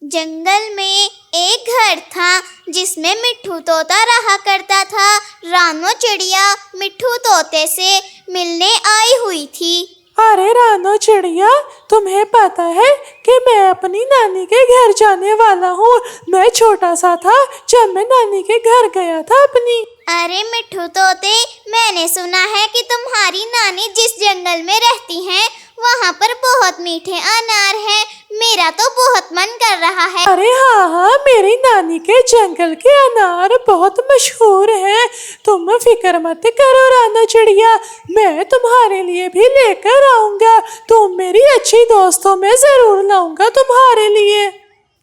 जंगल में एक घर था जिसमें मिट्ठू तोता रहा करता था। रानो चिड़िया मिट्ठू तोते से मिलने आई हुई थी। अरे रानो चिड़िया, तुम्हें पता है कि मैं अपनी नानी के घर जाने वाला हूँ। मैं छोटा सा था जब मैं नानी के घर गया था अपनी। अरे मिट्ठू तोते, मैंने सुना है कि तुम्हारी नानी जिस जंगल में रहती हैं वहाँ पर बहुत मीठे अनार हैं। मेरा तो बहुत मन कर रहा है। अरे हाँ हाँ, मेरी नानी के जंगल के अनार बहुत मशहूर हैं। तुम फिक्र मत करो रानो चिड़िया, मैं तुम्हारे लिए भी लेकर आऊंगा। तुम मेरी अच्छी दोस्तों में जरूर लाऊंगा तुम्हारे लिए।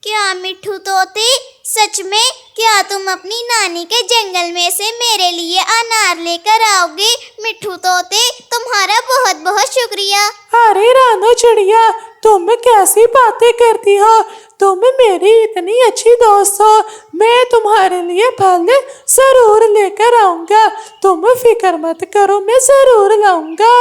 क्या मिट्ठू तोते, सच में क्या तुम अपनी नानी के जंगल में से मेरे लिए अनार लेकर आओगे? मिट्ठू तोते, तुम्हारा बहुत बहुत शुक्रिया। अरे रानो चिड़िया, तुम कैसी बातें करती हो? तुम मेरी इतनी अच्छी दोस्त हो, मैं तुम्हारे लिए फल जरूर लेकर आऊंगा। तुम फिक्र मत करो, मैं जरूर लाऊंगा।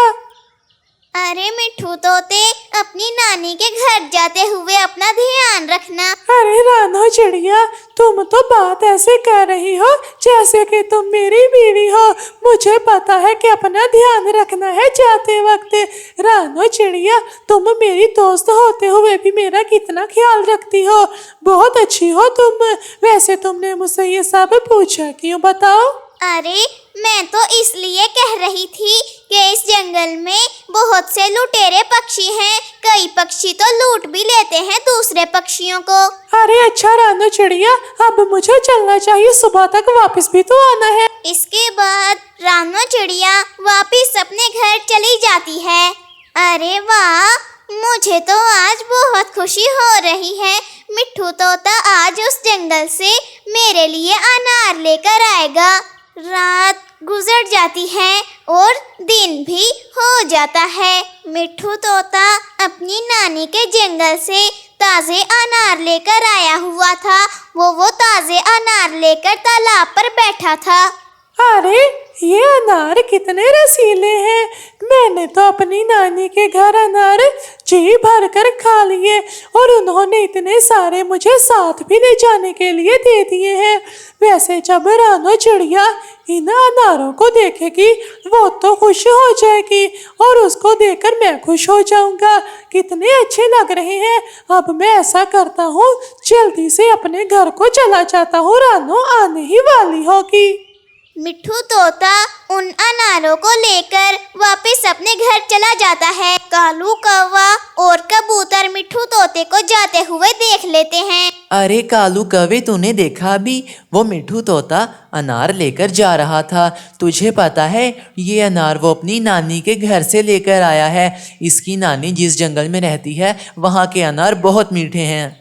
अरे मिट्ठू तोते, अपनी नानी के घर जाते हुए अपना ध्यान रखना। अरे रानो चिड़िया, तुम तो बात ऐसे कर रही हो जैसे कि तुम मेरी बीवी हो। मुझे पता है कि अपना ध्यान रखना है जाते वक्त। रानो चिड़िया, तुम मेरी दोस्त होते हुए भी मेरा कितना ख्याल रखती हो। बहुत अच्छी हो तुम। वैसे तुमने मुझसे ये सब पूछा क्यों, बताओ? अरे मैं तो इसलिए कह रही थी कि इस जंगल में बहुत से लुटेरे पक्षी हैं। कई पक्षी तो लूट भी लेते हैं दूसरे पक्षियों को। अरे अच्छा रानो चिड़िया, अब मुझे चलना चाहिए, सुबह तक वापस भी तो आना है। इसके बाद रानो चिड़िया वापस अपने घर चली जाती है। अरे वाह, मुझे तो आज बहुत खुशी हो रही है। मिट्ठू तोता आज उस जंगल से मेरे लिए अनार लेकर आएगा। रात गुजर जाती है और दिन भी हो जाता है। मिट्ठू तोता अपनी नानी के जंगल से ताज़े अनार लेकर आया हुआ था। वो ताज़े अनार लेकर तालाब पर बैठा था। अरे ये अनार कितने रसीले हैं। मैंने तो अपनी नानी के घर अनार जी भर कर खा लिए और उन्होंने इतने सारे मुझे साथ भी ले जाने के लिए दे दिए हैं। वैसे जब रानो चिड़िया इन अनारों को देखेगी वो तो खुश हो जाएगी और उसको देखकर मैं खुश हो जाऊंगा। कितने अच्छे लग रहे हैं। अब मैं ऐसा करता हूँ, जल्दी से अपने घर को चला जाता हूँ, रानो आने ही वाली होगी। मिट्ठू तोता उन अनारों को लेकर वापस अपने घर चला जाता है। कालू कौवा और कबूतर मिट्ठू तोते को जाते हुए देख लेते हैं। अरे कालू कौवे, तूने देखा अभी वो मिट्ठू तोता अनार लेकर जा रहा था। तुझे पता है ये अनार वो अपनी नानी के घर से लेकर आया है। इसकी नानी जिस जंगल में रहती है वहाँ के अनार बहुत मीठे हैं।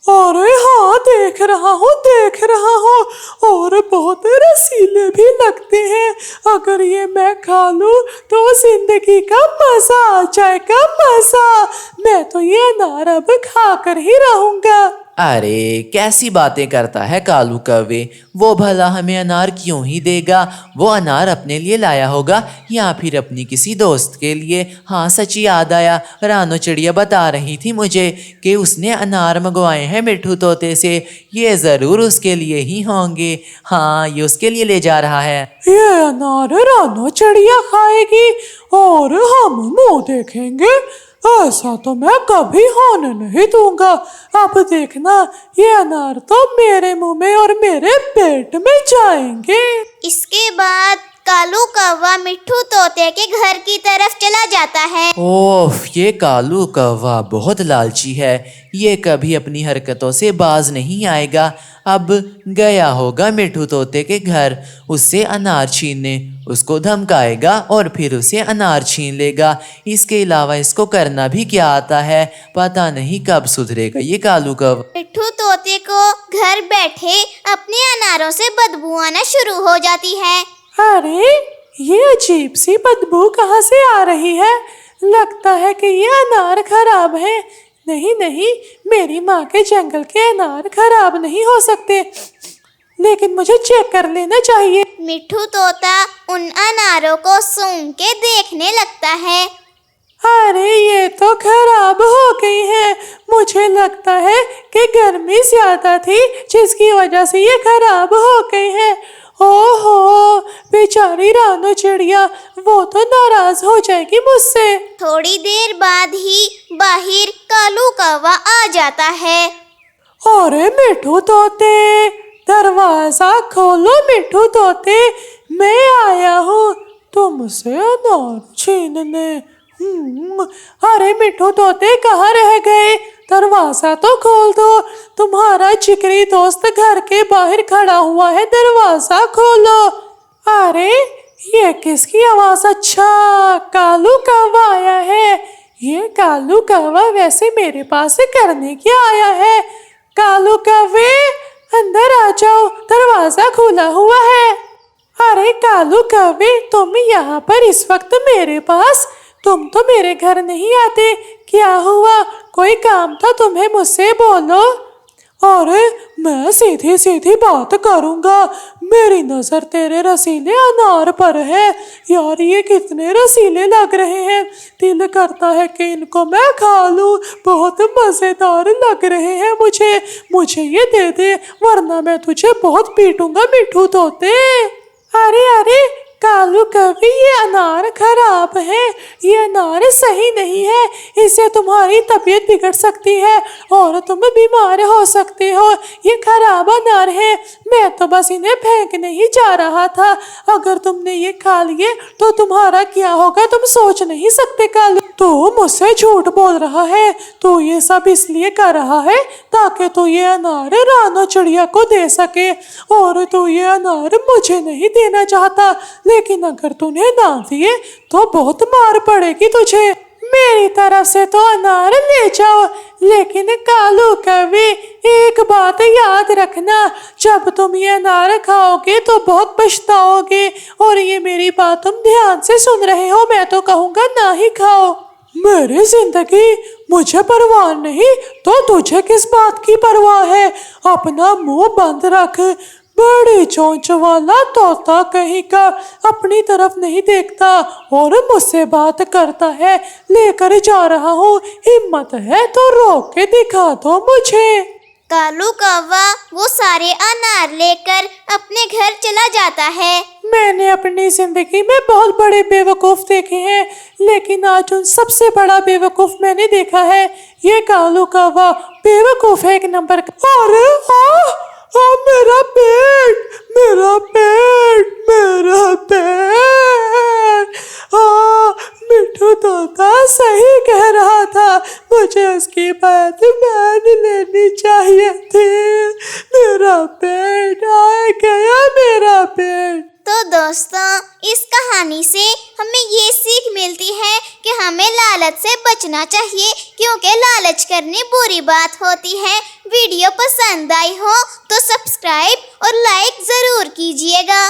अरे हाँ, देख रहा हूँ और बहुत रसीले भी लगते हैं। अगर ये मैं खा लूँ तो जिंदगी का मजा आ जाएगा, मजा। मैं तो ये अनार अब खाकर ही रहूंगा। अरे कैसी बातें करता है कालू कौवे, वो भला हमें अनार क्यों ही देगा? वो अनार अपने लिए लाया होगा या फिर अपनी किसी दोस्त के लिए। हाँ सच याद आया, रानो चिड़िया बता रही थी मुझे कि उसने अनार मंगवाए हैं मिट्ठू तोते से। ये ज़रूर उसके लिए ही होंगे। हाँ, ये उसके लिए ले जा रहा है। ये अनार रानो चिड़िया खाएगी और हम मुंह देखेंगे? ऐसा तो मैं कभी होने नहीं दूंगा। अब देखना, ये अनार तो मेरे मुंह में और मेरे पेट में जाएंगे। इसके बाद कालू कौवा मिट्ठू तोते के घर की तरफ चला जाता है। ओह, ये कालू कौवा बहुत लालची है। ये कभी अपनी हरकतों से बाज नहीं आएगा। अब गया होगा मिट्ठू तोते के घर उससे अनार छीनने। उसको धमकाएगा और फिर उसे अनार छीन लेगा। इसके अलावा इसको करना भी क्या आता है, पता नहीं कब सुधरेगा ये कालू कौवा। मिट्ठू तोते को घर बैठे अपने अनारों से बदबू आना शुरू हो जाती है। अरे ये अजीब सी बदबू कहाँ से आ रही है? लगता है कि ये अनार खराब है। नहीं नहीं, मेरी माँ के जंगल के अनार खराब नहीं हो सकते, लेकिन मुझे चेक कर लेना चाहिए। मिट्ठू तोता उन अनारों को सूंघ के देखने लगता है। अरे ये तो खराब हो गई है। मुझे लगता है कि गर्मी ज्यादा थी जिसकी वजह से ये खराब हो गई है। ओहो, बेचारी रानो चिड़िया, वो तो नाराज हो जाएगी मुझसे। थोड़ी देर बाद ही बाहर कालू कौवा आ जाता है। अरे मिठू तोते, दरवाजा खोलो मिठू तोते, मैं आया हूँ तुमसे अनार छीनने। अरे मिठू तोते कहाँ रह गए? दरवाजा तो खोल दो, तुम्हारा जिगरी दोस्त घर के बाहर खड़ा हुआ है, दरवाजा खोलो। अरे ये किसकी आवाज? अच्छा, कालू कौवा आया है। ये कालू कौवा वैसे मेरे पास करने क्या आया है? कालू कौवे अंदर आ जाओ, दरवाजा खुला हुआ है। अरे कालू कौवे, तुम यहाँ पर इस वक्त मेरे पास? तुम तो मेरे घर नहीं आते, क्या हुआ? कोई काम था तुम्हें? मुझसे बोलो। अरे मैं सीधी सीधी बात करूंगा, मेरी नजर तेरे रसीले अनार पर है। यार ये कितने रसीले लग रहे हैं, दिल करता है कि इनको मैं खा लूं, बहुत मजेदार लग रहे हैं मुझे ये दे दे, वरना मैं तुझे बहुत पीटूंगा मिठू तोते। अरे अरे कालू कौवे, ये अनार खराब है, ये अनार सही नहीं है, इससे तुम्हारी तबीयत बिगड़ सकती है और तुम बीमार हो सकते हो। ये खराब अनार है, मैं तो बस इन्हें फेंकने ही जा रहा था। अगर तुमने ये खा लिए तो तुम्हारा क्या होगा तुम सोच नहीं सकते। कालू, तू मुझसे झूठ बोल रहा है, तू ये सब इसलिए कर रहा है ताकि तू ये अनार रानो चिड़िया को दे सके, और तू ये अनार मुझे नहीं देना चाहता। लेकिन अगर तूने ना दिए तो बहुत मार पड़ेगी तुझे। मेरी तरफ से तो अनार ले जाओ, लेकिन कालू कौवे एक बात याद रखना, जब तुम ये अनार खाओगे तो बहुत पछताओगे। और ये मेरी बात तुम ध्यान से सुन रहे हो, मैं तो कहूँगा ना ही खाओ। मेरी जिंदगी मुझे परवाह नहीं तो तुझे किस बात की परवाह है? अपना मुंह बंद रख। बड़ी चोंच वाला तोता कहीं का, अपनी तरफ नहीं देखता और मुझसे बात करता है। लेकर जा रहा हूँ, हिम्मत है तो रोक के दिखा दो मुझे। कालू कौवा वो सारे अनार लेकर अपने घर चला जाता है। मैंने अपनी जिंदगी में बहुत बड़े बेवकूफ देखे हैं, लेकिन आज उन सबसे बड़ा बेवकूफ मैंने देखा है। ये कालू कौवा बेवकूफ है एक नंबर का। अरे मेरा पेट, मेरा पेट, मेरा पेट। मिठू तोता सही कह रहा था, मुझे उसकी बात मान लेनी चाहिए थी। मेरा पेट आ गया, मेरा पेट। तो दोस्तों, इस कहानी से हमें ये सीख मिलती है कि हमें लालच से बचना चाहिए, क्योंकि लालच करनी बुरी बात होती है। वीडियो पसंद आई हो तो सब्सक्राइब और लाइक ज़रूर कीजिएगा।